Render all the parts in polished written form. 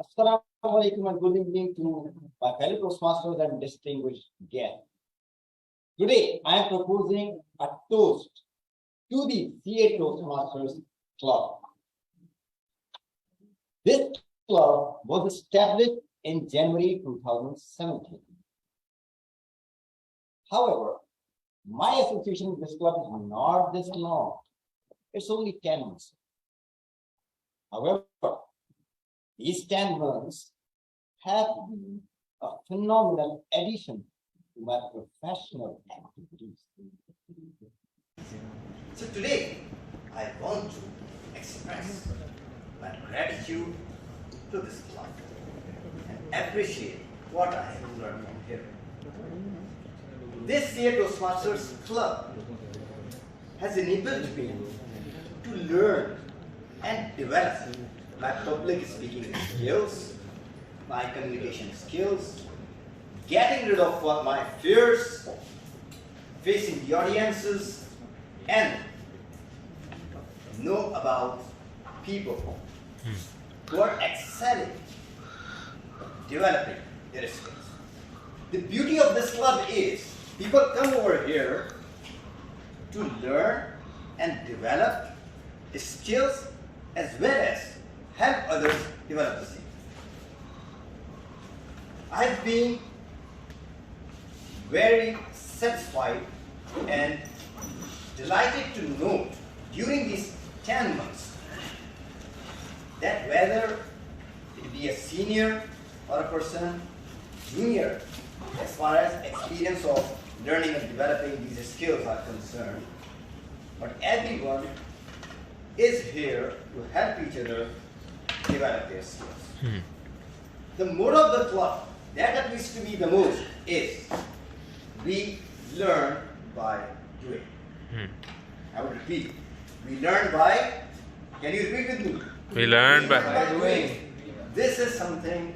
Assalamu alaikum and good evening to my fellow Toastmasters and distinguished guests. Today, I am proposing a toast to the CA Toastmasters Club. This club was established in January 2017. However, my association with this club is not this long. It's only 10 months. However, these 10 months have been a phenomenal addition to my professional activities. So today, I want to express my gratitude to this club and appreciate what I have learned from here. This year Toastmasters Club has enabled me to learn and develop my public speaking skills, my communication skills, getting rid of my fears, facing the audiences, and know about people who are excelling, developing their skills. The beauty of this club is people come over here to learn and develop skills as well as help others develop the same. I've been very satisfied and delighted to note during these 10 months that whether it be a senior or a person junior as far as experience of learning and developing these skills are concerned, but everyone is here to help each other develop their skills. The motto of the club that appears to be the most is we learn by doing. I will repeat. We learn by, can you repeat with me? We learn by doing. This is something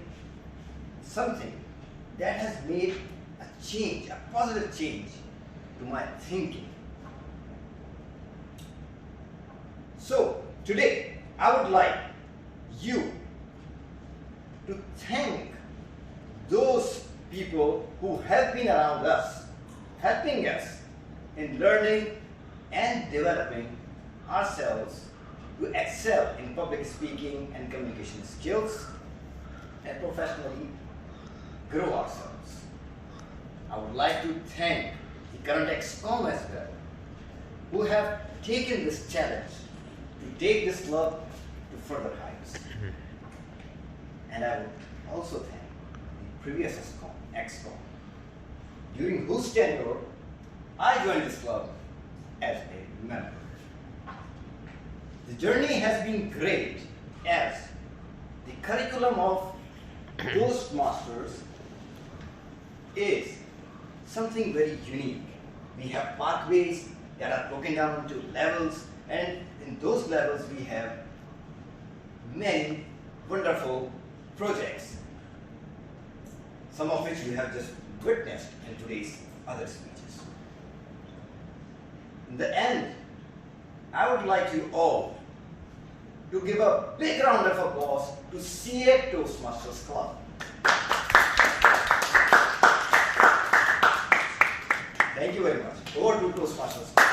that has made a change, a positive change to my thinking. So today I would like you to thank those people who have been around us, helping us in learning and developing ourselves to excel in public speaking and communication skills and professionally grow ourselves. I would like to thank the current ExCom as well, who have taken this challenge to take this club to further heights. And I would also thank the previous ExCom, during whose tenure I joined this club as a member. The journey has been great as the curriculum of Toastmasters is something very unique. We have pathways that are broken down into levels, and in those levels we have many wonderful projects, some of which we have just witnessed in today's other speeches. In the end, I would like you all to give a big round of applause to CA Toastmasters Club. Thank you very much. Over to Toastmasters Club.